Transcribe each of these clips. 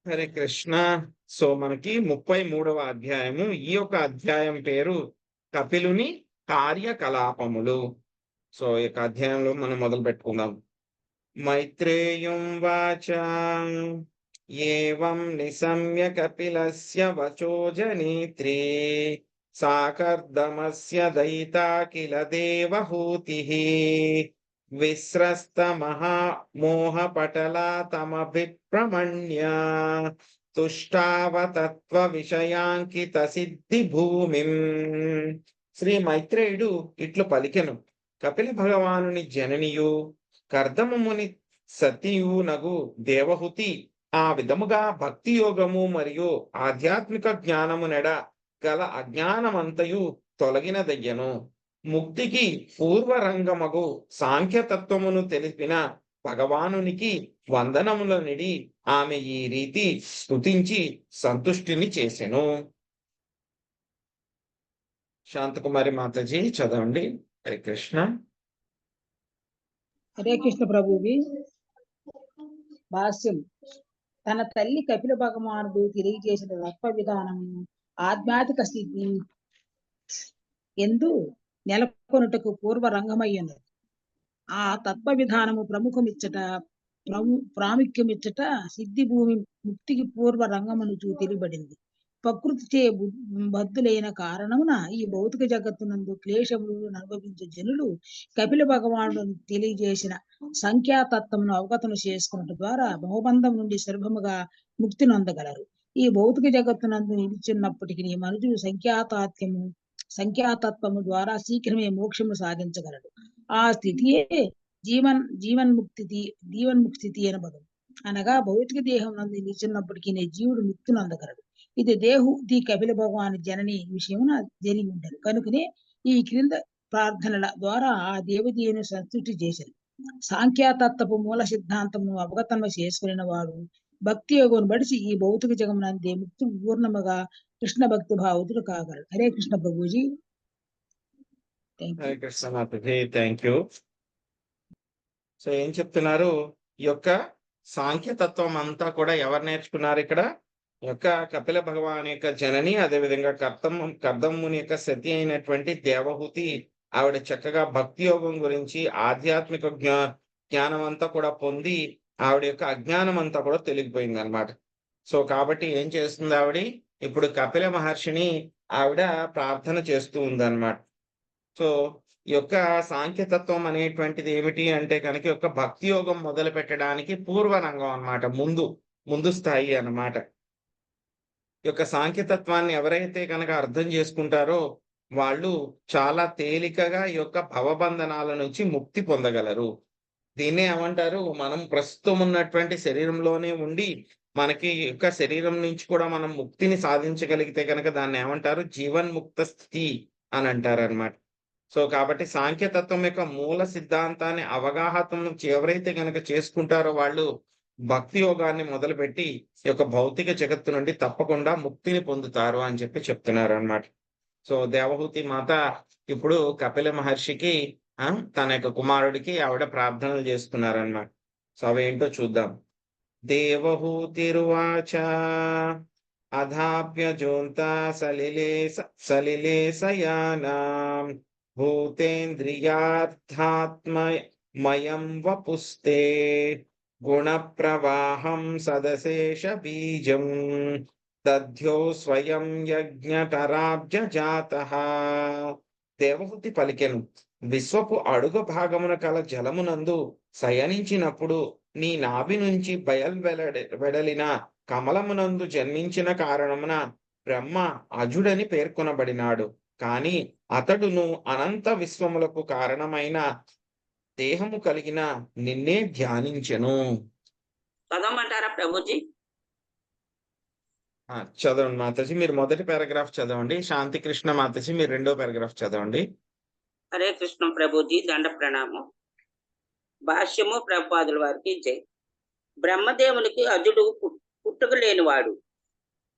Hare Krishna. So మనకి 33వ అధ్యాయము. ఈ యొక్క అధ్యాయం పేరు కపిలుని కార్యకలాపములు. సో ఈ యొక్క అధ్యాయంలో మనం మొదలు పెట్టుకుందాం. మైత్రేయం వాచ ఏవం నిశమ్య కపిలస్య వచో జనేత్రే సాకర్దమస్య దయితా కిల దేవహూతిః విస్రస్త మహామోహపటలా తమభిప్రమణ్య తుష్టావతత్వ విషయాంకిత సిద్ధి భూమిం. శ్రీ మైత్రేయుడు ఇట్లు పలికెను. కపిల భగవానుని జననియు కర్దమముని సతియునగు దేవహుతి ఆ విధముగా భక్తి యోగము మరియు ఆధ్యాత్మిక జ్ఞానము నెడ గల అజ్ఞానమంతయు తొలగినదయ్యను. ముక్తికి పూర్వరంగమగు సాంఖ్యతత్వమును తెలిపిన భగవానునికి వందనములనిడి ఆమె ఈ రీతి స్తుతించి సంతుష్టిని చేసెను. శాంతకుమారి మాతాజీ చదవండి. హరే కృష్ణ. హరే కృష్ణ ప్రభువి. భాష్యం. తన తల్లి కపిల భగవానుడు తెలియజేసిన తత్వ విధానము ఆధ్యాత్మిక స్థితి ఎందు నెలకొనుటకు పూర్వ రంగమయ్యున్నది. ఆ తత్వ విధానము ప్రాముఖ్యమిచ్చట సిద్ధి భూమి ముక్తికి పూర్వ రంగమును తెలియబడింది. ప్రకృతిచే బద్ధులైన కారణమున ఈ భౌతిక జగత్తునందు క్లేశములు అనుభవించే జనులు కపిల భగవానుడు తెలియజేసిన సంఖ్యాతత్వమును అవగతను చేసుకున్నట్టు ద్వారా భవబంధం నుండి సులభముగా ముక్తి నొందగలరు. ఈ భౌతిక జగత్తునందు నిలిచిన్నప్పటికీ మనుషులు సంఖ్యాతత్వము ద్వారా శీఘ్రమే మోక్షము సాధించగలడు. ఆ స్థితియే జీవన్ముక్తి స్థితి అనబడు. అనగా భౌతిక దేహం నందు నిలిచినప్పటికీ జీవుడు ముక్తి నొందగలడు. ఇది దేహుతి కపిల భగవాన్ జనని విషయమున జరిగి ఉండదు. కనుకనే ఈ క్రింద ప్రార్థనల ద్వారా ఆ దేవతను సంతుష్టి చేశారు. సాంఖ్యాతత్వపు మూల సిద్ధాంతము అవగతము చేసుకున్న వాడు భక్తి యోగం బడిచి ఈ భౌతిక జగమునందే ముక్తి పూర్ణముగా కృష్ణ భక్తి భావతులు కాగలరు. Hare Krishna Prabhuji. Hare Krishna Mataji, thank you. So ఏం చెప్తున్నారు? ఈ యొక్క సాంఖ్యతత్వం అంతా కూడా ఎవరు నేర్చుకున్నారు ఇక్కడ? యొక్క కపిల భగవాన్ యొక్క జనని, అదేవిధంగా కర్దమ్ముని యొక్క సతి అయినటువంటి దేవహూతి ఆవిడ చక్కగా భక్తి యోగం గురించి ఆధ్యాత్మిక జ్ఞానం అంతా కూడా పొంది ఆవిడ యొక్క అజ్ఞానం అంతా కూడా తొలగిపోయింది అనమాట. సో కాబట్టి ఏం చేస్తుంది ఆవిడ? ఇప్పుడు కపిల మహర్షిని ఆవిడ ప్రార్థన చేస్తూ ఉంది అనమాట. సో ఈ యొక్క సాంఖ్యతత్వం అనేటువంటిది ఏమిటి అంటే కనుక యొక్క భక్తి యోగం మొదలు పెట్టడానికి పూర్వరంగం అనమాట, ముందు స్థాయి అన్నమాట. ఈ యొక్క సాంఖ్యతత్వాన్ని ఎవరైతే కనుక అర్థం చేసుకుంటారో వాళ్ళు చాలా తేలికగా ఈ యొక్క భవబంధనాల నుంచి ముక్తి పొందగలరు. దీన్నే ఏమంటారు? మనం ప్రస్తుతం ఉన్నటువంటి శరీరంలోనే ఉండి మనకి యొక్క శరీరం నుంచి కూడా మనం ముక్తిని సాధించగలిగితే కనుక దాన్ని ఏమంటారు? జీవన్ముక్త స్థితి అని అంటారు అనమాట. సో కాబట్టి సాంఖ్యతత్వం యొక్క మూల సిద్ధాంతాన్ని అవగాహన ఎవరైతే కనుక చేసుకుంటారో వాళ్ళు భక్తి యోగాన్ని మొదలుపెట్టి ఈ యొక్క భౌతిక జగత్తు నుండి తప్పకుండా ముక్తిని పొందుతారు అని చెప్పి చెప్తున్నారు అన్నమాట. సో దేవహూతి మాత ఇప్పుడు కపిల మహర్షికి తన యొక్క కుమారుడికి ఆవిడ ప్రార్థనలు చేస్తున్నారన్నమాట. సో అవేంటో చూద్దాం. దేవహూతిరువాచ అధాప్యజోంత సలిలే సయానాం భూతేంద్రియార్థాత్మయం వపుస్తే గుణ ప్రవాహం సదశేష బీజం దధ్యో స్వయం యజ్ఞటరాబ్జాతః. దేవహూతి పలికెను. విశ్వపు అడుగు భాగమున కల జలమునందు శయనించినప్పుడు నీ నాభి నుంచి వెడలిన కమలమునందు జన్మించిన కారణమున బ్రహ్మ అజుడని పేర్కొనబడినాడు. కాని అతడును అనంత విశ్వములకు కారణమైన దేహము కలిగిన నిన్నే ధ్యానించెను. చదవమంటారా ప్రభుజీ? చదవండి మాతాజీ. మీరు మొదటి పారాగ్రాఫ్ చదవండి. శాంతి కృష్ణ మాతాజీ మీరు రెండో పారాగ్రాఫ్ చదవండి. హరే కృష్ణ ప్రభుజీ, దండ ప్రణామం. భాష్యము ప్రభుపాదుల వారికి జై. బ్రహ్మదేవునికి అజుడు పుట్టుక లేనివాడు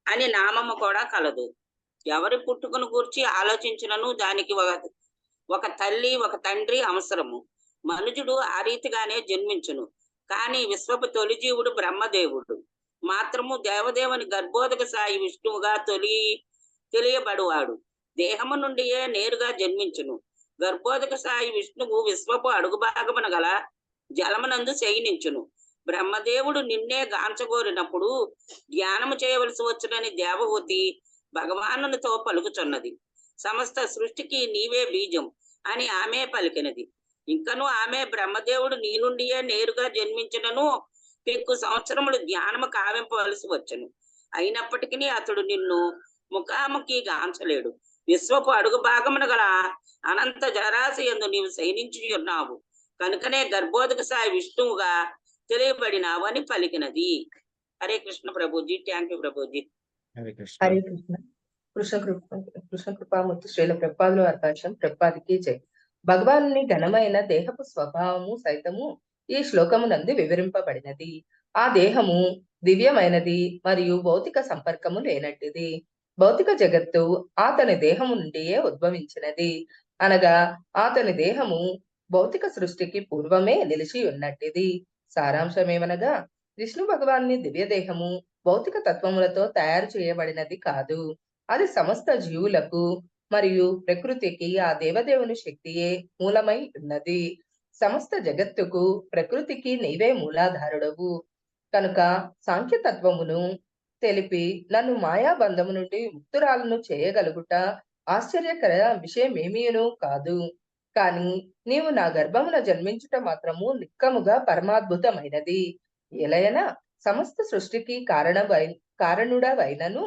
అని నామము కూడా కలదు. ఎవరి పుట్టుకను గూర్చి ఆలోచించినను దానికి ఒక తల్లి ఒక తండ్రి అవసరము. మనుజుడు ఆ రీతిగానే జన్మించును. కానీ విశ్వపు తొలి జీవుడు బ్రహ్మదేవుడు. మాత్రము దేవదేవుని గర్భోదక సాయి విష్ణువుగా తెలియబడువాడు. దేహము నుండియే నేరుగా జన్మించును. గర్భోదక సాయి విష్ణువు విశ్వపు అడుగు భాగమున గల జలమునందు శయనించును. బ్రహ్మదేవుడు నిన్నే గాంచగోరినప్పుడు ధ్యానము చేయవలసి వచ్చునని దేవహూతి భగవానునితో పలుకుచున్నది. సమస్త సృష్టికి నీవే బీజం అని ఆమె పలికినది. ఇంకను ఆమె బ్రహ్మదేవుడు నీ నుండియే నేరుగా జన్మించినను పెక్కు సంవత్సరములు ధ్యానము కావింపవలసి వచ్చును. అయినప్పటికీ అతడు నిన్ను ముఖాముఖి గాంచలేడు. విశ్వపు అడుగు భాగమున గల అనంత జరాశి యందు నీవు శయనించి ఉన్నావు కనుకనే గర్భోదక సాయి విష్ణువుగా తెలియబడినావు అని పలికినది. హరే కృష్ణ ప్రభుజీ. Thank you Prabhuji. హరే కృష్ణ. హరే కృష్ణ. కృష్ణ కృపామూర్తి శ్రీల ప్రభుపాదుల వారి భాష్యం. ప్రభుపాదికి జై. భగవానుని ఘనమైన దేహపు స్వభావము సైతము ఈ శ్లోకమునందు వివరింపబడినది. ఆ దేహము దివ్యమైనది మరియు భౌతిక సంపర్కము లేనట్టిది. భౌతిక జగత్తు అతని దేహము నుండియే ఉద్భవించినది. అనగా అతని దేహము భౌతిక సృష్టికి పూర్వమే నిలిచి ఉన్నట్టిది. సారాంశమేమనగా విష్ణు భగవాన్ని దివ్య దేహము భౌతిక తత్వములతో తయారు చేయబడినది కాదు. అది సమస్త జీవులకు మరియు ప్రకృతికి ఆ దేవదేవుని శక్తియే మూలమై ఉన్నది. సమస్త జగత్తుకు ప్రకృతికి నీవే మూలాధారుడవు కనుక సాంఖ్యతత్వమును తెలిపి నన్ను మాయాబంధము నుండి ముక్తురాలను చేయగలుగుట ఆశ్చర్యకర విషయమేమీనూ కాదు. కాని నీవు నా గర్భమున జన్మించుట మాత్రము నిక్కముగా పరమాద్భుతమైనది. ఎలయనా సమస్త సృష్టికి కారణుడవైనను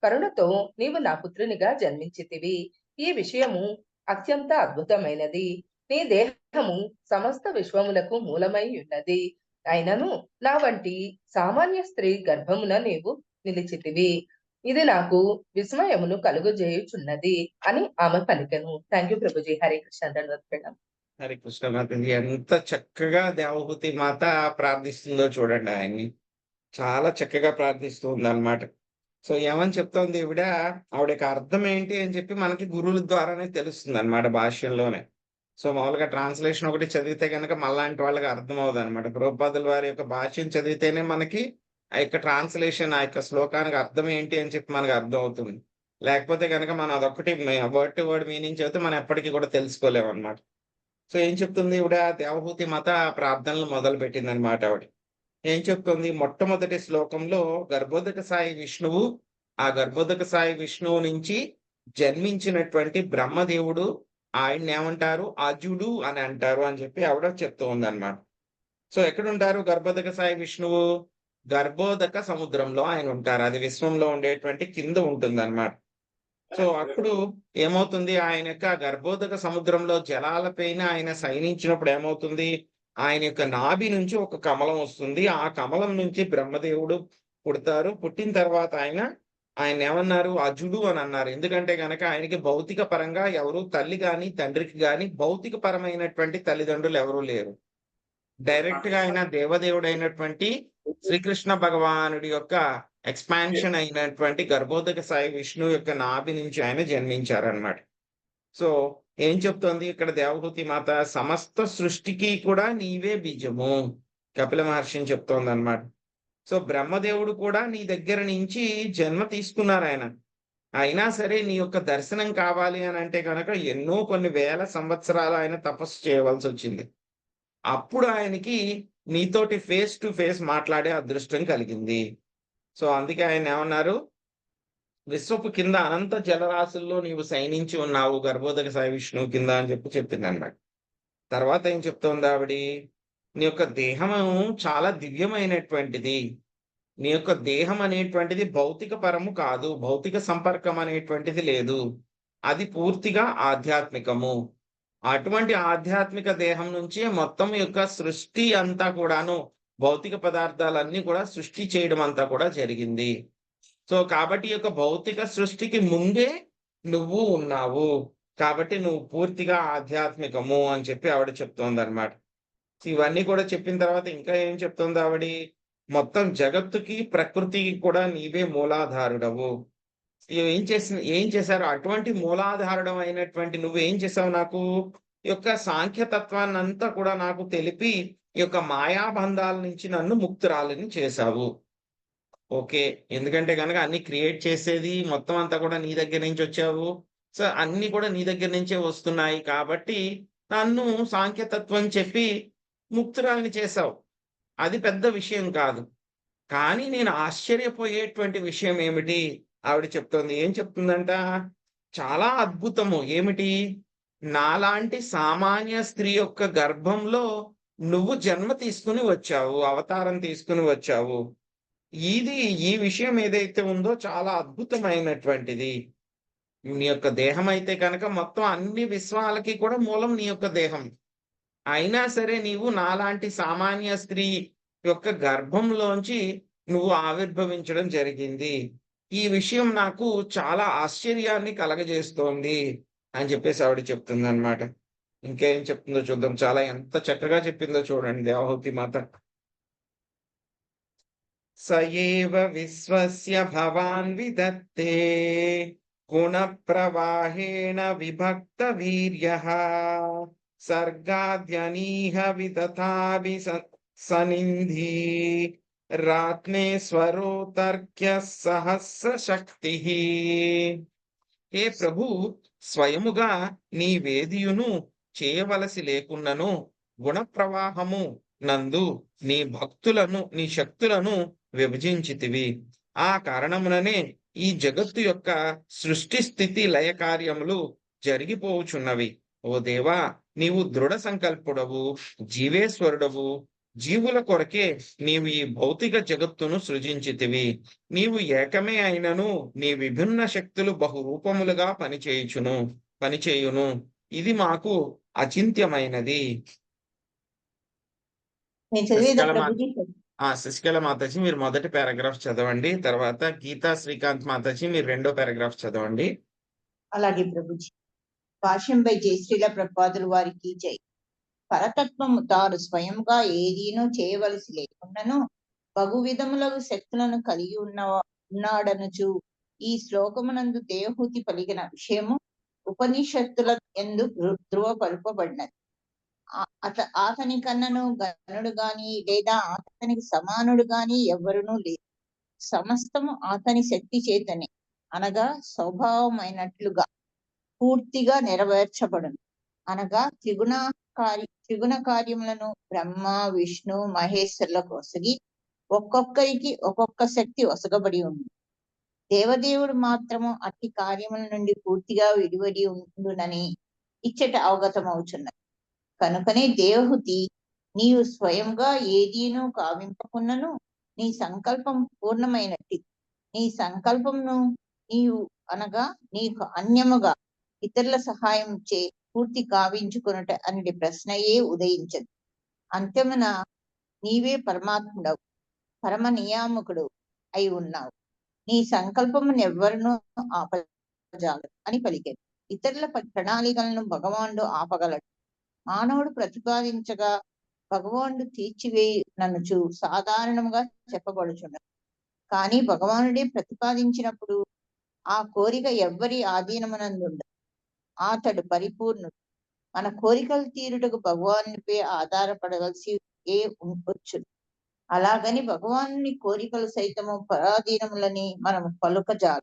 కరుణతో నీవు నా పుత్రునిగా జన్మించితివి. ఈ విషయము అత్యంత అద్భుతమైనది. నీ దేహము సమస్త విశ్వములకు మూలమై ఉన్నది. అయినను నా వంటి సామాన్య స్త్రీ గర్భమున నీవు నిలిచితివి. ఇది నాకు విస్మయమును కలుగజేయుచున్నది అని ఆమె పలికెను. Thank you Prabhuji. హరే కృష్ణ. ధన్యవాదాలు. హరే కృష్ణ మాతాజీ. ఎంత చక్కగా దేవహూతి మాత ప్రార్థిస్తుందో చూడండి. ఆయన్ని చాలా చక్కగా ప్రార్థిస్తుంది అన్నమాట. సో ఏమని చెప్తోంది ఆవిడకి అర్థం ఏంటి అని చెప్పి మనకి గురువుల ద్వారానే తెలుస్తుంది అన్నమాట, భాష్యంలోనే. సో మామూలుగా ట్రాన్స్లేషన్ ఒకటి చదివితే కనుక మళ్ళాంటి వాళ్ళకి అర్థం అవుతుంది అనమాట. ప్రభుపాదుల వారి యొక్క భాష్యం చదివితేనే మనకి ఆ యొక్క ట్రాన్స్లేషన్, ఆ యొక్క శ్లోకానికి అర్థం ఏంటి అని చెప్పి మనకు అర్థం అవుతుంది. లేకపోతే కనుక మనం అదొకటి వర్డ్ టు వర్డ్ మీనింగ్ చదివితే మనం ఎప్పటికీ కూడా తెలుసుకోలేము అనమాట. సో ఏం చెప్తుంది దేవహూతి మాత ప్రార్థనలు మొదలు పెట్టింది అనమాట. ఏం చెప్తుంది? మొట్టమొదటి శ్లోకంలో గర్భోదక సాయి విష్ణువు, ఆ గర్భోదక సాయి విష్ణువు నుంచి జన్మించినటువంటి బ్రహ్మదేవుడు, ఆయన్ని ఏమంటారు? అజుడు అని అంటారు అని చెప్పి ఆవిడ చెప్తూ ఉంది అనమాట. సో ఎక్కడుంటారు గర్భోదక సాయి విష్ణువు? గర్భోదక సముద్రంలో ఆయన ఉంటారు. అది విశ్వంలో ఉండేటువంటి కింద ఉంటుంది అనమాట. సో అప్పుడు ఏమవుతుంది? ఆయన యొక్క గర్భోదక సముద్రంలో జలాలపైన ఆయన శయనించినప్పుడు ఏమవుతుంది? ఆయన యొక్క నాభి నుంచి ఒక కమలం వస్తుంది. ఆ కమలం నుంచి బ్రహ్మదేవుడు పుడతారు. పుట్టిన తర్వాత ఆయన ఏమన్నారు? అజుడు అని అన్నారు. ఎందుకంటే గనక ఆయనకి భౌతిక పరంగా ఎవరు తల్లి గాని తండ్రికి గాని భౌతిక పరమైనటువంటి తల్లిదండ్రులు ఎవరూ లేరు. డైరెక్ట్ గా ఆయన దేవదేవుడు అయినటువంటి శ్రీకృష్ణ భగవానుడి యొక్క ఎక్స్పాన్షన్ అయినటువంటి గర్భోదక సాయి విష్ణు యొక్క నాభి నుంచి ఆయన జన్మించారనమాట. సో ఏం చెప్తోంది ఇక్కడ దేవహూతి మాత? సమస్త సృష్టికి కూడా నీవే బీజము కపిల మహర్షిని చెప్తోంది అనమాట. సో బ్రహ్మదేవుడు కూడా నీ దగ్గర నుంచి జన్మ తీసుకున్నారు ఆయన. అయినా సరే నీ యొక్క దర్శనం కావాలి అని అంటే కనుక ఎన్నో కొన్ని వేల సంవత్సరాలు ఆయన తపస్సు చేయవలసి వచ్చింది. అప్పుడు ఆయనకి నీతోటి ఫేస్ టు ఫేస్ మాట్లాడే అదృష్టం కలిగింది. సో అందుకే ఆయన ఏమన్నారు? విశ్వపు కింద అనంత జలరాశుల్లో నీవు శయనించి ఉన్నావు గర్భోదక సాయి విష్ణువు కింద అని చెప్పింది అన్నమాట. తర్వాత ఏం చెప్తోంది ఆవిడ? నీ యొక్క దేహము చాలా దివ్యమైనటువంటిది. నీ యొక్క దేహం అనేటువంటిది భౌతిక పరము కాదు, భౌతిక సంపర్కం అనేటువంటిది లేదు. అది పూర్తిగా ఆధ్యాత్మికము. అటువంటి ఆధ్యాత్మిక దేహం నుంచి మొత్తం యొక్క సృష్టి అంతా కూడాను, భౌతిక పదార్థాలన్నీ కూడా సృష్టి చేయడం అంతా కూడా జరిగింది. సో కాబట్టి యొక్క భౌతిక సృష్టికి ముందే నువ్వు ఉన్నావు. కాబట్టి నువ్వు పూర్తిగా ఆధ్యాత్మికము అని చెప్పి ఆవిడ చెప్తోంది అనమాట. ఇవన్నీ కూడా చెప్పిన తర్వాత ఇంకా ఏం చెప్తోంది ఆవిడ? మొత్తం జగత్తుకి ప్రకృతికి కూడా నీవే మూలాధారుడవు. ఏం చేశారు? అటువంటి మూలాధారుడం అయినటువంటి నువ్వు ఏం చేసావు? నాకు ఈ యొక్క సాంఖ్యతత్వాన్ని అంతా కూడా నాకు తెలిపి ఈ యొక్క మాయాబంధాల నుంచి నన్ను ముక్తురాలని చేశావు. ఓకే. ఎందుకంటే గనక అన్ని క్రియేట్ చేసేది మొత్తం అంతా కూడా నీ దగ్గర నుంచి వచ్చావు. సో, అన్నీ కూడా నీ దగ్గర నుంచే వస్తున్నాయి కాబట్టి, నన్ను సాంఖ్యతత్వం చెప్పి ముక్తురాలిని చేశావు. అది పెద్ద విషయం కాదు. కానీ నేను ఆశ్చర్యపోయేటువంటి విషయం ఏమిటి? ఆవిడ చెప్తోంది. ఏం చెప్తుందంట? చాలా అద్భుతము. ఏమిటి? నాలాంటి సామాన్య స్త్రీ యొక్క గర్భంలో నువ్వు జన్మ తీసుకొని వచ్చావు. అవతారం తీసుకొని వచ్చావు. ఇది ఈ విషయం ఏదైతే ఉందో చాలా అద్భుతమైనటువంటిది. నీ యొక్క దేహం అయితే కనుక మొత్తం అన్ని విశ్వాలకి కూడా మూలం నీ యొక్క దేహం. అయినా సరే నీవు నాలాంటి సామాన్య స్త్రీ యొక్క గర్భంలోంచి నువ్వు ఆవిర్భవించడం జరిగింది. ఈ విషయం నాకు చాలా ఆశ్చర్యాన్ని కలగజేస్తోంది అని చెప్పేసి ఆవిడ చెప్తుందన్నమాట. ఇంకేం చెప్తుందో చూద్దాం. చాలా ఎంత చక్కగా చెప్పిందో చూడండి దేవహూతి మాత. స ఏవ విశ్వస్య భవాన్ విదత్తే గుణప్రవాహేణ విభక్త వీర్యః సర్గాద్యనీహ విదతాభి సనింధి రాత్మేశ్వరోతర్క్య సహస్ర శక్తి. హే ప్రభు, స్వయముగా నీ వేదియును చేయవలసి లేకున్నను గుణప్రవాహము నందు నీ భక్తులను నీ శక్తులను విభజించితివి. ఆ కారణముననే ఈ జగత్తు యొక్క సృష్టి స్థితి లయ కార్యములు జరిగిపోవుచున్నవి. ఓ దేవా, నీవు దృఢ సంకల్పుడవు, జీవేశ్వరుడవు. జీవుల కొరకే నీవు ఈ భౌతిక జగత్తును సృజించితివి. నీవు ఏకమే అయినను నీ విభిన్న శక్తులు బహురూపములుగా పనిచేయును. ఇది మాకు అచింత్యమైనది. నేను చదివేదా శశికళ మాత ప్రభుజీ? శశికళ మాతాజీ మీరు మొదటి పారాగ్రాఫ్ చదవండి. తర్వాత గీతా శ్రీకాంత్ మాతాజీ మీరు రెండో పారాగ్రాఫ్ చదవండి. అలాగే ప్రభుజీ. భాష్యంపై జయశ్రీల ప్రభుపాదుల వారికి జై. పరతత్వము తాను స్వయంగా ఏదీనూ చేయవలసి లేకున్నను బహు విధములకు శక్తులను కలిగి ఉన్నాడనుచు ఈ శ్లోకమునందు దేవహూతి పలికిన విషయము ఉపనిషత్తుల యందు ధృవపరపబడినది. అతని కన్నను గణుడు గాని లేదా అతనికి సమానుడు గాని ఎవ్వరునూ లేరు. సమస్తము అతని శక్తి చేతనే అనగా స్వభావమైనట్లుగా పూర్తిగా నెరవేర్చబడును. అనగా త్రిగుణ కార్యములను బ్రహ్మ, విష్ణు, మహేశ్వరులకు ఒసగి ఒక్కొక్కరికి ఒక్కొక్క శక్తి ఒసగబడి ఉంది. దేవదేవుడు మాత్రము అట్టి కార్యముల నుండి పూర్తిగా విడివడి ఉండునని ఇచ్చట అవగతమవుచున్నది. కనుకనే దేవహూతి, నీవు స్వయంగా ఏదీనూ కావింపకున్నను నీ సంకల్పం పూర్ణమైనట్టి. నీ సంకల్పమును నీవు అనగా నీకు అన్యముగా ఇతరుల సహాయం చే పూర్తి కావించుకున్నట అనే ప్రశ్నయే ఉదయించదు. అంత్యమున నీవే పరమాత్ముడవు, పరమ నియామకుడు అయి ఉన్నావు. నీ సంకల్పమును ఎవ్వరునూ ఆపజాలరు అని పలికారు. ఇతరుల ప్రణాళికలను భగవానుడు ఆపగలడు. మానవుడు ప్రతిపాదించగా భగవానుడు తీర్చివేయుననుచు సాధారణంగా చెప్పబడుచున్నది. కానీ భగవానుడే ప్రతిపాదించినప్పుడు ఆ కోరిక ఎవ్వరి ఆధీనమునందుండదు. అతడు పరిపూర్ణుడు. మన కోరికలు తీరుటకు భగవానునిపై ఆధారపడవలసి వచ్చు. అలాగని భగవానుని కోరికలు సైతము పరాధీనములని మనము పలుకజాలు.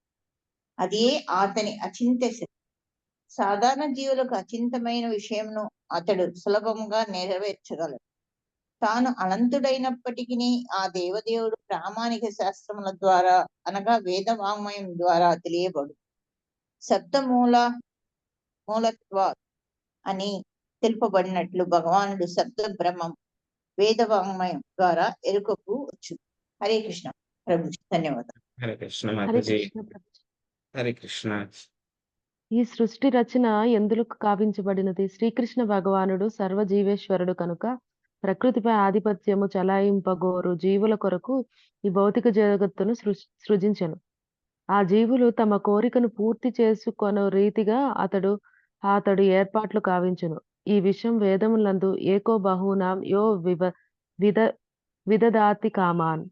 అదే అతని అచింత్య శక్తి. సాధారణ జీవులకు అచింతమైన విషయంను అతడు సులభంగా నెరవేర్చగలడు. తాను అనంతుడైనప్పటికీ ఆ దేవదేవుడు ప్రామాణిక శాస్త్రముల ద్వారా అనగా వేద వాంగ్మయం ద్వారా తెలియబడు. శబ్ద మూలత్వ అని తెలుపబడినట్లు భగవానుడు శబ్ద బ్రహ్మం వేద వాంగ్మయం ద్వారా ఎరుకకు వచ్చు. హరే కృష్ణ ప్రభుజీ. ధన్యవాదాలు. హరే కృష్ణ హరే మాతాజీ. కృష్ణ ప్రభుజీ. హరే కృష్ణ. ఈ సృష్టి రచన ఎందులకు కావించబడినది? శ్రీకృష్ణ భగవానుడు సర్వజీవేశ్వరుడు కనుక ప్రకృతిపై ఆధిపత్యము చలాయింపగోరు జీవుల కొరకు ఈ భౌతిక జగత్తును సృజించెను. ఆ జీవులు తమ కోరికను పూర్తి చేసుకొను రీతిగా అతడు ఏర్పాట్లు కావించును. ఈ విషయం వేదములందు ఏకో బహూనాం యో విదదాతి కామాన్.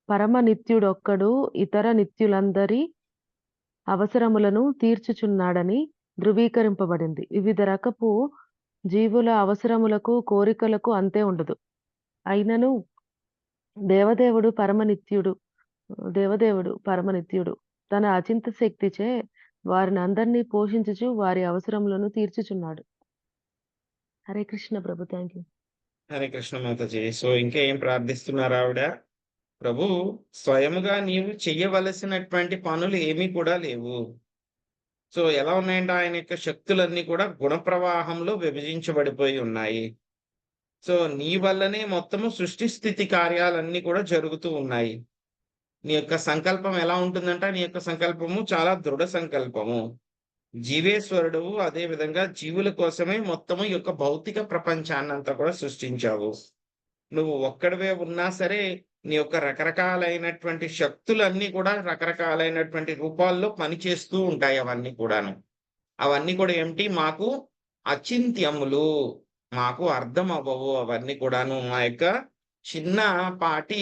పరమ నిత్యుడొక్కడు ఇతర నిత్యులందరి అవసరములను తీర్చుచున్నాడని ధృవీకరింపబడింది. వివిధ రకపు జీవుల అవసరములకు కోరికలకు అంతే ఉండదు. అయినను దేవదేవుడు పరమ నిత్యుడు దేవదేవుడు పరమనిత్యుడు. తన అచింత శక్తిచే వారిని అందరినీ పోషించుచు వారి అవసరములను తీర్చుచున్నాడు. Hare Krishna Prabhu. Thank you. Hare Krishna Mataji. So ఇంకా ఏం ప్రార్థిస్తున్నారు ఆవిడ? ప్రభు, స్వయముగా నీవు చెయ్యవలసినటువంటి పనులు ఏమీ కూడా లేవు. సో ఎలా ఉన్నాయంటే ఆయన యొక్క శక్తులన్నీ కూడా గుణ ప్రవాహంలో విభజించబడిపోయి ఉన్నాయి. సో నీ వల్లనే మొత్తము సృష్టి స్థితి కార్యాలన్నీ కూడా జరుగుతూ ఉన్నాయి. నీ యొక్క సంకల్పం ఎలా ఉంటుందంటే నీ యొక్క సంకల్పము చాలా దృఢ సంకల్పము. జీవేశ్వరుడు అదే విధంగా జీవుల కోసమే మొత్తము ఈ యొక్క భౌతిక ప్రపంచాన్ని అంతా కూడా సృష్టించావు. నువ్వు ఒక్కడివే ఉన్నా సరే నీ యొక్క రకరకాలైనటువంటి శక్తులన్నీ కూడా రకరకాలైనటువంటి రూపాల్లో పనిచేస్తూ ఉంటాయి. అవన్నీ కూడాను, అవన్నీ కూడా ఏమిటి, మాకు అచింత్యములు, మాకు అర్థం అవ్వవు. అవన్నీ కూడాను మా యొక్క చిన్నపాటి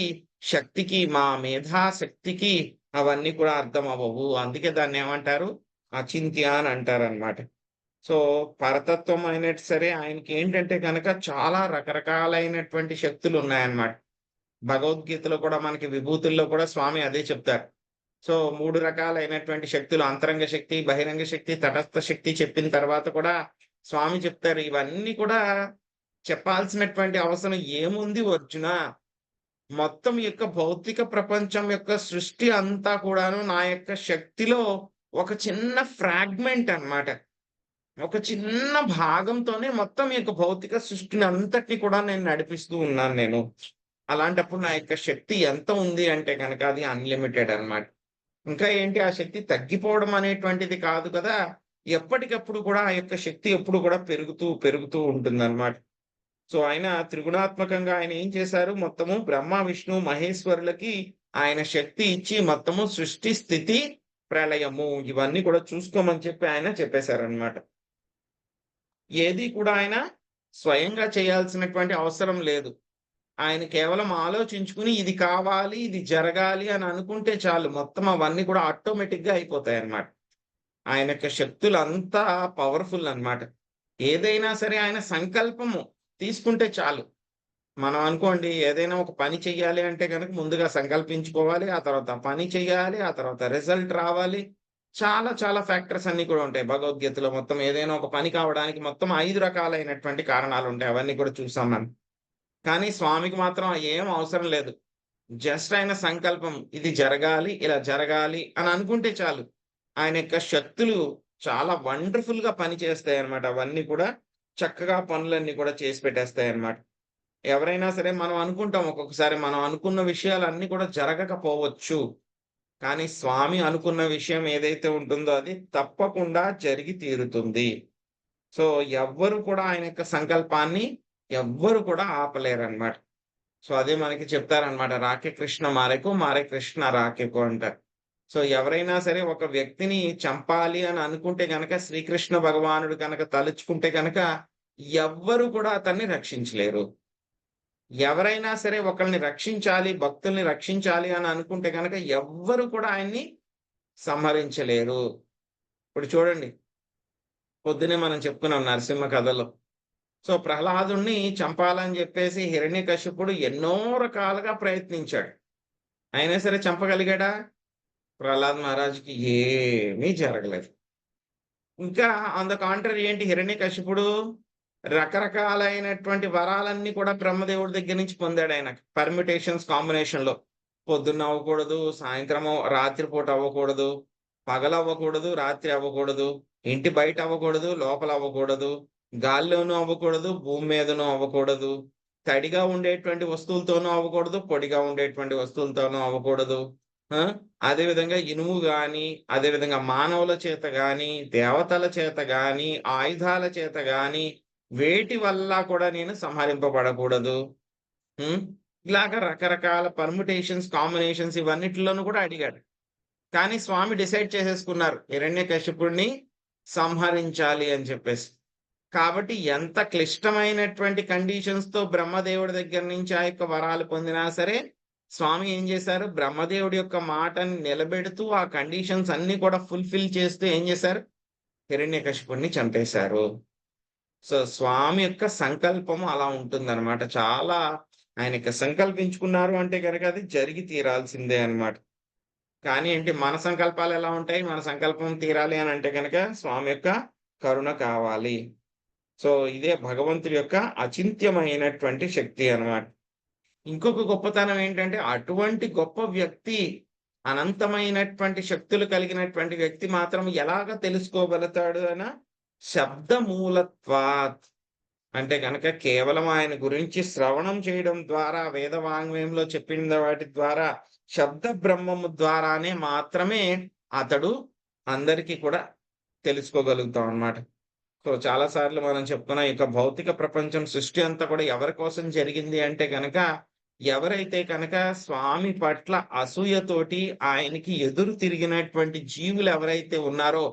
శక్తికి, మా మేధాశక్తికి అవన్నీ కూడా అర్థం అవ్వవు. అందుకే దాన్ని ఏమంటారు, అచింత్య అని అంటారు అనమాట. సో పరతత్వం అయినట్టు సరే ఆయనకి ఏంటంటే కనుక చాలా రకరకాలైనటువంటి శక్తులు ఉన్నాయన్నమాట. భగవద్గీతలో కూడా మనకి విభూతుల్లో కూడా స్వామి అదే చెప్తారు. సో 3 రకాలైనటువంటి శక్తులు, అంతరంగ శక్తి, బహిరంగ శక్తి, తటస్థ శక్తి చెప్పిన తర్వాత కూడా స్వామి చెప్తారు, ఇవన్నీ కూడా చెప్పాల్సినటువంటి అవసరం ఏముంది అర్జున, మొత్తం యొక్క భౌతిక ప్రపంచం యొక్క సృష్టి అంతా కూడాను నా యొక్క శక్తిలో ఒక చిన్న ఫ్రాగ్మెంట్ అన్నమాట. ఒక చిన్న భాగంతోనే మొత్తం ఈ యొక్క భౌతిక సృష్టిని అంతటిని కూడా నేను నడిపిస్తూ ఉన్నాను నేను. అలాంటప్పుడు నా యొక్క శక్తి ఎంత ఉంది అంటే కనుక అది అన్లిమిటెడ్ అన్నమాట. ఇంకా ఏంటి, ఆ శక్తి తగ్గిపోవడం అనేటువంటిది కాదు కదా, ఎప్పటికప్పుడు కూడా ఆ యొక్క శక్తి ఎప్పుడు కూడా పెరుగుతూ పెరుగుతూ ఉంటుందన్నమాట. సో ఆయన త్రిగుణాత్మకంగా ఆయన ఏం చేశారు, మొత్తము బ్రహ్మ విష్ణు మహేశ్వరులకి ఆయన శక్తి ఇచ్చి మొత్తము సృష్టి స్థితి ప్రళయము ఇవన్నీ కూడా చూసుకోమని చెప్పి ఆయన చెప్పేశారనమాట. ఏది కూడా ఆయన స్వయంగా చేయాల్సినటువంటి అవసరం లేదు. ఆయన కేవలం ఆలోచించుకుని ఇది కావాలి, ఇది జరగాలి అని అనుకుంటే చాలు, మొత్తం అవన్నీ కూడా ఆటోమేటిక్ గా అయిపోతాయి అన్నమాట. ఆయన యొక్క శక్తులు అంతా పవర్ఫుల్ అన్నమాట. ఏదైనా సరే ఆయన సంకల్పము తీసుకుంటే చాలు. మనం అనుకోండి, ఏదైనా ఒక పని చెయ్యాలి అంటే కనుక ముందుగా సంకల్పించుకోవాలి, ఆ తర్వాత పని చెయ్యాలి, ఆ తర్వాత రిజల్ట్ రావాలి. చాలా చాలా ఫ్యాక్టర్స్ అన్ని కూడా ఉంటాయి భగవద్గీతలో. మొత్తం ఏదైనా ఒక పని కావడానికి మొత్తం 5 రకాలైనటువంటి కారణాలు ఉంటాయి. అవన్నీ కూడా చూసాం మనం. కానీ స్వామికి మాత్రం ఏం అవసరం లేదు. జస్ట్ ఆయన సంకల్పం ఇది జరగాలి, ఇలా జరగాలి అని అనుకుంటే చాలు. ఆయన యొక్క శక్తులు చాలా వండర్ఫుల్ గా పని చేస్తాయి అన్నమాట. అవన్నీ కూడా చక్కగా పనులన్నీ కూడా చేసి పెట్టేస్తాయి అన్నమాట. ఎవరైనా సరే మనం అనుకుంటాం, ఒక్కొక్కసారి మనం అనుకున్న విషయాలన్నీ కూడా జరగకపోవచ్చు. కానీ స్వామి అనుకున్న విషయం ఏదైతే ఉంటుందో అది తప్పకుండా జరిగి తీరుతుంది. సో ఎవ్వరు కూడా ఆయన యొక్క సంకల్పాన్ని ఎవ్వరు కూడా ఆపలేరన్నమాట. సో అదే మనకి చెప్తారనమాట, రాకే కృష్ణ మారెకు, మారే కృష్ణ రాకెకు అంటారు. సో ఎవరైనా సరే ఒక వ్యక్తిని చంపాలి అని అనుకుంటే గనక శ్రీకృష్ణ భగవానుడు కనుక తలుచుకుంటే కనుక ఎవ్వరు కూడా అతన్ని రక్షించలేరు. ఎవరైనా సరే ఒకరిని రక్షించాలి, భక్తుల్ని రక్షించాలి అని అనుకుంటే కనుక ఎవ్వరు కూడా ఆయన్ని సంహరించలేరు. ఇప్పుడు చూడండి, పొద్దునే మనం చెప్పుకున్నాం నరసింహ కథలో. సో ప్రహ్లాదుణ్ణి చంపాలని చెప్పేసి హిరణ్యకశిపుడు ఎన్నో రకాలుగా ప్రయత్నించాడు. అయినా సరే చంపగలిగాడా? ప్రహ్లాద్ మహారాజుకి ఏమీ జరగలేదు. ఇంకా ఆన్ ద కాంట్రరీ ఏంటి, హిరణ్యకశిపుడు రకరకాలైనటువంటి వరాలన్నీ కూడా బ్రహ్మదేవుడి దగ్గర నుంచి పొందాడు. ఆయన పర్మిటేషన్స్ కాంబినేషన్ లో పొద్దున్న అవ్వకూడదు, సాయంత్రం రాత్రిపూట అవ్వకూడదు, పగలు అవ్వకూడదు, రాత్రి అవ్వకూడదు, ఇంటి బయట అవ్వకూడదు, లోపల అవ్వకూడదు, గాల్లోనూ అవ్వకూడదు, భూమి మీదనూ అవ్వకూడదు, తడిగా ఉండేటువంటి వస్తువులతోనూ అవ్వకూడదు, పొడిగా ఉండేటువంటి వస్తువులతోనూ అవ్వకూడదు. అదే విధంగా ఇనుము గాని, అదే విధంగా మానవుల చేత గాని, దేవతల చేత గాని, ఆయుధాల చేత గాని వేటి వల్ల కూడా నేను సంహరింపబడకూడదు. ఇలాగా రకరకాల పర్ముటేషన్స్, కాంబినేషన్స్ ఇవన్నిటిలోనూ కూడా అడిగాడు. కానీ స్వామి డిసైడ్ చేసేసుకున్నారు హిరణ్యకశిపుడిని సంహరించాలి అని చెప్పేసి. కాబట్టి ఎంత క్లిష్టమైనటువంటి కండిషన్స్ తో బ్రహ్మదేవుడి దగ్గర నుంచి ఆ యొక్క వరాలు పొందినా సరే స్వామి ఏం చేశారు, బ్రహ్మదేవుడి యొక్క మాటని నిలబెడుతూ ఆ కండిషన్స్ అన్ని కూడా ఫుల్ఫిల్ చేస్తూ ఏం చేశారు, హిరణ్యకశిపుడిని చంపేశారు. సో స్వామి యొక్క సంకల్పము అలా ఉంటుందన్నమాట. చాలా ఆయనకి సంకల్పించుకున్నారు అంటే కనుక అది జరిగి తీరాల్సిందే అన్నమాట. కానీ ఏంటి మన సంకల్పాలు ఎలా ఉంటాయి? మన సంకల్పం తీరాలి అని అంటే కనుక స్వామి యొక్క కరుణ కావాలి. సో ఇదే భగవంతుడి యొక్క అచింత్యమైనటువంటి శక్తి అన్నమాట. ఇంకొక గొప్పతనం ఏంటంటే అటువంటి గొప్ప వ్యక్తి, అనంతమైనటువంటి శక్తులు కలిగినటువంటి వ్యక్తి మాత్రం ఎలాగ తెలుసుకోగలుగుతాడు అన శబ్ద మూలత్వాత్. అంటే కనుక కేవలం ఆయన గురించి శ్రవణం చేయడం ద్వారా, వేద వాంగ్మయంలో చెప్పిన వాటి ద్వారా, శబ్ద బ్రహ్మము ద్వారానే మాత్రమే అతడు అందరికీ కూడా తెలుసుకోగలుగుతాం అన్నమాట. సో చాలా సార్లు మనం చెప్పుకున్న ఈ యొక్క భౌతిక ప్రపంచం సృష్టి అంతా కూడా ఎవరి కోసం జరిగింది అంటే కనుక, ఎవరైతే కనుక స్వామి పట్ల అసూయతోటి ఆయనకి ఎదురు తిరిగినటువంటి జీవులు ఎవరైతే ఉన్నారో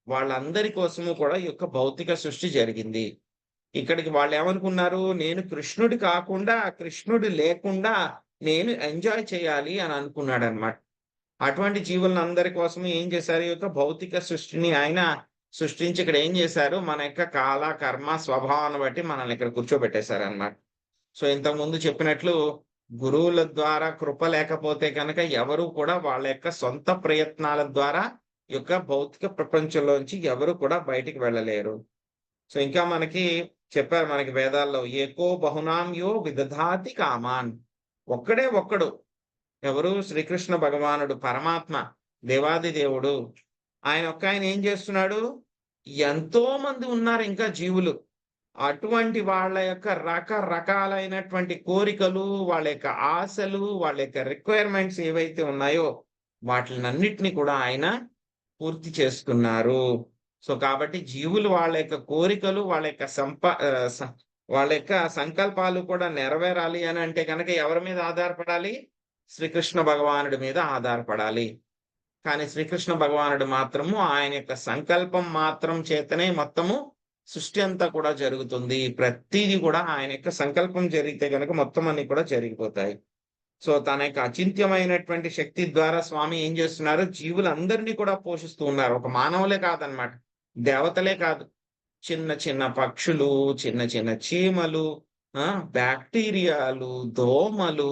వాళ్ళందరి కోసము కూడా ఈ యొక్క భౌతిక సృష్టి జరిగింది. ఇక్కడికి వాళ్ళు ఏమనుకున్నారు, నేను కృష్ణుడి కాకుండా, కృష్ణుడు లేకుండా నేను ఎంజాయ్ చేయాలి అని అనుకున్నాడు అనమాట. అటువంటి జీవులను అందరి కోసం ఏం చేశారు, ఈ యొక్క భౌతిక సృష్టిని ఆయన సృష్టించి ఇక్కడ ఏం చేశారు, మన యొక్క కాల కర్మ స్వభావాన్ని బట్టి మనల్ని ఇక్కడ కూర్చోబెట్టేశారు అన్నమాట. సో ఇంతకుముందు చెప్పినట్లు గురువుల ద్వారా కృప లేకపోతే కనుక ఎవరు కూడా వాళ్ళ యొక్క సొంత ప్రయత్నాల ద్వారా ఈ యొక్క భౌతిక ప్రపంచంలోంచి ఎవరు కూడా బయటికి వెళ్ళలేరు. సో ఇంకా మనకి చెప్పారు మనకి వేదాల్లో, ఏకో బహునాం యో విదధాతి కామాన్. ఒక్కడే ఒక్కడు ఎవరు, శ్రీకృష్ణ భగవానుడు పరమాత్మ దేవాది దేవుడు. ఆయన ఏం చేస్తున్నాడు, ఎంతో మంది ఉన్నారు ఇంకా జీవులు. అటువంటి వాళ్ళ యొక్క రకరకాలైనటువంటి కోరికలు, వాళ్ళ యొక్క ఆశలు, వాళ్ళ యొక్క రిక్వైర్మెంట్స్ ఏవైతే ఉన్నాయో వాటినన్నిటిని కూడా ఆయన పూర్తి చేస్తున్నారు. సో కాబట్టి జీవులు వాళ్ళ యొక్క కోరికలు, వాళ్ళ యొక్క వాళ్ళ యొక్క సంకల్పాలు కూడా నెరవేరాలి అని అంటే కనుక ఎవరి మీద ఆధారపడాలి, శ్రీకృష్ణ భగవానుడి మీద ఆధారపడాలి. కానీ శ్రీకృష్ణ భగవానుడు మాత్రము ఆయన యొక్క సంకల్పం మాత్రం చేతనే మొత్తము సృష్టి అంతా కూడా జరుగుతుంది. ప్రతిదీ కూడా ఆయన యొక్క సంకల్పం జరిగితే కనుక మొత్తం అన్ని కూడా జరిగిపోతాయి. సో తన యొక్క అచింత్యమైనటువంటి శక్తి ద్వారా స్వామి ఏం చేస్తున్నారు, జీవులందరినీ కూడా పోషిస్తూ ఉన్నారు. ఒక మానవులే కాదనమాట, దేవతలే కాదు, చిన్న చిన్న పక్షులు, చిన్న చిన్న చీమలు, బ్యాక్టీరియాలు, దోమలు,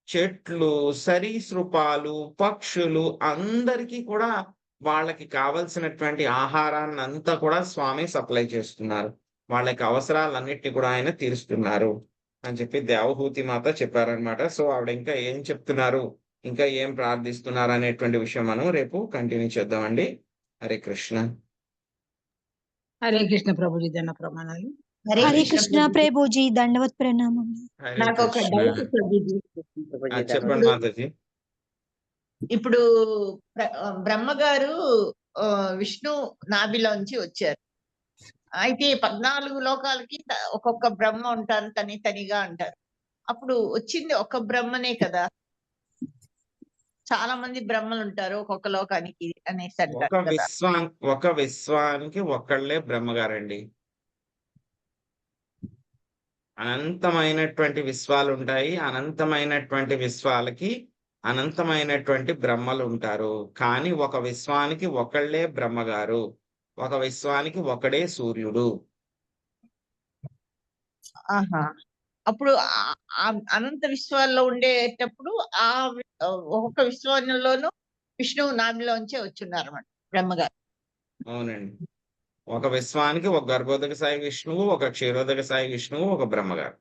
చెట్లు, సరీసృపాలు, పక్షులు అందరికీ కూడా వాళ్ళకి కావలసినటువంటి ఆహారాన్ని అంతా కూడా స్వామి సప్లై చేస్తున్నారు. వాళ్ళకి అవసరాలన్నిటిని కూడా ఆయన తీరుస్తున్నారు అని చెప్పి దేవహూతి మాత చెప్పారనమాట. సో ఆవిడ ఇంకా ఏం చెప్తున్నారు, ఇంకా ఏం ప్రార్థిస్తున్నారు అనేటువంటి విషయం మనం రేపు కంటిన్యూ చేద్దామండి. హరే కృష్ణ. హరే కృష్ణ ప్రభుజీ, ధన ప్రమాణాలు. హరే కృష్ణ ప్రభుజీ, దండవత్ ప్రణామం. హరే నాకు ఒక కృష్ణ. డౌట్ ప్రభుజీ. చెప్పండి మాతాజీ. ఇప్పుడు బ్రహ్మగారు విష్ణు నాభిలోంచి వచ్చారు. అయితే 14 లోకాలకి ఒక్కొక్క బ్రహ్మ ఉంటారు, తనిగా అంటారు. అప్పుడు వచ్చింది ఒక బ్రహ్మనే కదా, చాలా మంది బ్రహ్మలు ఉంటారు ఒక్కొక్క లోకానికి అనేసి అంటారు కదా. ఒక విశ్వానికి ఒక్కళ్ళే బ్రహ్మగారండి. అనంతమైనటువంటి విశ్వాలు ఉంటాయి, అనంతమైనటువంటి విశ్వాలకి అనంతమైనటువంటి బ్రహ్మలు ఉంటారు. కానీ ఒక విశ్వానికి ఒకళ్ళే బ్రహ్మగారు, ఒక విశ్వానికి ఒకడే సూర్యుడు. ఆహా, అప్పుడు అనంత విశ్వాల్లో ఉండేటప్పుడు ఆ ఒక్కొక్క విశ్వంలోనూ విష్ణువు నాభిలోంచే వచ్చున్నారు అన్నమాట బ్రహ్మగారు. అవునండి, ఒక విశ్వానికి ఒక గర్భోదక సాయి విష్ణువు, ఒక క్షీరోదక సాయి విష్ణువు, ఒక బ్రహ్మగారు.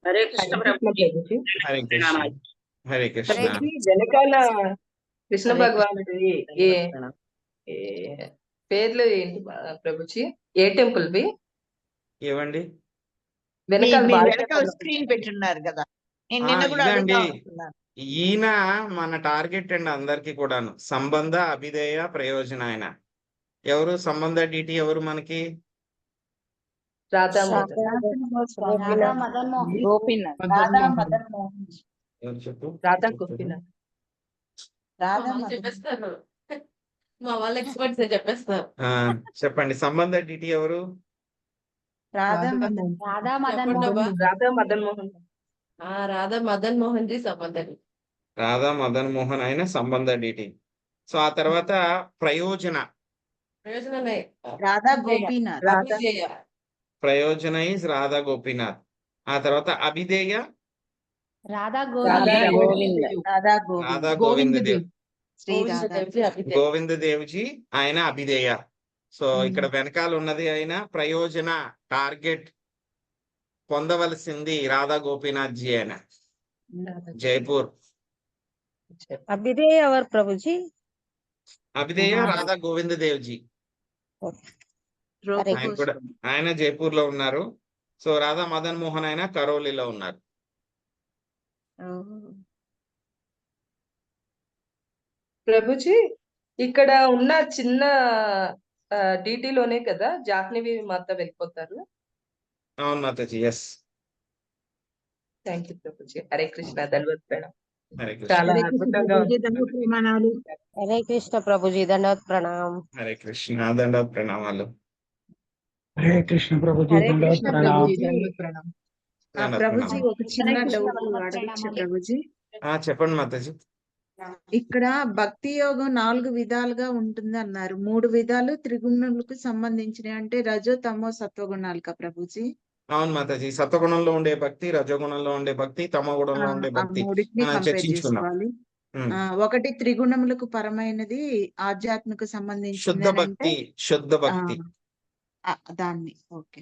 హరే కృష్ణ ప్రభుజీ. హరే కృష్ణ. హరే కృష్ణ. వెనకాల కృష్ణ భగవానుడి పేర్లు ఏంటి ప్రభుజీ, ఏ టెంపుల్ వి ఏవండి, వెనకాల స్క్రీన్ పెట్టున్నారు కదా, నేను ఆ, నిన్న కూడా ఇదండి. అడుగుతా అనుకున్నాను. ఈయన మన టార్గెట్ అండి అందరికి కూడాను, సంబంధ అభిధేయ ప్రయోజన. ఆయన ఎవరు, సంబంధ డిటి ఎవరు మనకి, రాధా ఎవరు చెప్పు, రాధా గోపీనాథ్. చెప్పేస్తారు, మా వాళ్ళ ఎక్స్పర్ట్స్ చెప్పేస్తారు. చెప్పండి, సంబంధ డిటి ఎవరు, రాధా మదన్ మోహన్. రాధా మదన్ మోహన్ జీ సంబంధం. రాధా మదన్ మోహన్ ఆయన సంబంధ డిటి. సో ఆ తర్వాత ప్రయోజన, ప్రయోజనమే రాధా గోపీనాథ్. అభిధేయ. ప్రయోజన ఇస్ రాధా గోపీనాథ్. ఆ తర్వాత అభిధేయ రాధా రాధా గోవింద గోవింద. రాధా రాధా గోవింద్. గోవిందదేవ్. శ్రీ రాధా గోవిందదేవ్జీ అభిధేయ. గోవిందదేవ్జీ ఆయన అభిధేయ. సో ఇక్కడ వెనకాల ఉన్నది ఆయన ప్రయోజన, టార్గెట్ పొందవలసింది రాధా గోపీనాథ్ జీ ఆయన జైపూర్. అభిధేయ ఎవరు ప్రభుజీ? అభిధేయ రాధా గోవిందదేవ్జీ. ఆయన కూడా ఆయన జైపూర్ లో ఉన్నారు. సో రాధా మదన్ మోహన్ ఆయన కరోలీలో ఉన్నారు. ప్రభుజీ ఇక్కడ ఉన్న చిన్న డీటీలోనే కదా జాహ్నవి మాత వెళ్ళిపోతారు. అవును Mataji. Yes. Thank you Prabhuji. Hare Krishna. ధన్యవాద ప్రణామం. హరే కృష్ణ. చాలా హరే కృష్ణ అద్భుతంగా ప్రభుజీ, ఉంది. దండవత్ ప్రమాణాలు. హరే కృష్ణ ప్రభుజీ దండవత్ ప్రణామం. హరే కృష్ణ. దండవత్ ప్రణామాలు. హరే కృష్ణ ప్రభుజీ హరే దండవత్ కృష్ణ ప్రణామం. ప్రభుజీ. ధన్యవాద ప్రణామం. దండవత్ ప్రభుజీ ప్రణామాలు. ఒక చిన్న హరే కృష్ణ డౌట్ దండవత్ అడగచ్చా ప్రణామాలు. ప్రభుజీ? చెప్పండి మాతాజీ. ఇక్కడ భక్తి యోగం 4 విధాలుగా ఉంటుంది అన్నారు. 3 విధాలు త్రిగుణాలకు సంబంధించినవి, అంటే రజో తమో సత్వగుణాలుగా ప్రభుజీ? అవును మాతాజీ. సత్వగుణంలో ఉండే భక్తి, రజోగుణంలో ఉండే భక్తి, తమో గుణంలో ఉండే ఆ భక్తి మూడింటిని మనం కంపేర్ చర్చించుకున్నాం. చేసుకోవాలి. ఉమ్. ఒకటి త్రిగుణములకు పరమైనది, ఆధ్యాత్మిక శుద్ధ సంబంధించింది అని భక్తి, అంటే శుద్ధ భక్తి, దాన్ని ఓకే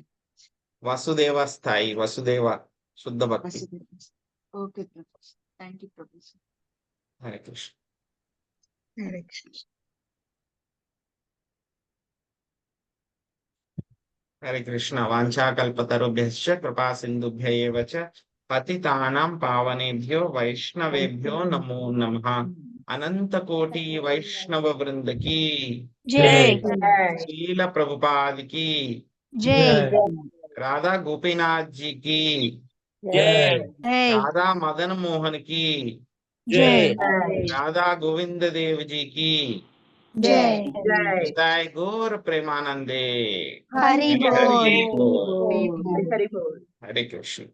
వసుదేవ స్థాయి, వసుదేవ శుద్ధ భక్తి. Okay Prabhuji. Thank you Prabhuji. Hare Krishna. Hare Krishna. Hare Krishna. వాంఛాకల్పతరుభ్యశ్చ కృపా సింధుభ్య ఏవ చ పతితానాం పావనేభ్యో వైష్ణవేభ్యో నమో నమః. అనంత కోటి వైష్ణవ వృందకి జై శ్రీల ప్రభుపాదికి, జై రాధా గోపీనాథ్ జీకి, జై రాధా మదన్ మోహన్ కి, జై రాధా గోవింద దేవ్ జీకి జై జై. గౌర ప్రేమానందే. హరి హరి బోల్. బోల్. హరి బోల్. హరే కృష్ణ.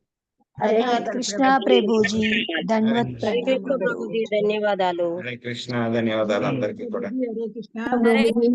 హరే కృష్ణ ప్రభుజీ దండవత్ హరే ప్రణామం. ప్రభుజీ ధన్యవాదాలు. హరే కృష్ణ. ధన్యవాదాలు అందరికీ కూడా. హరే కృష్ణ. ప్రభుజీ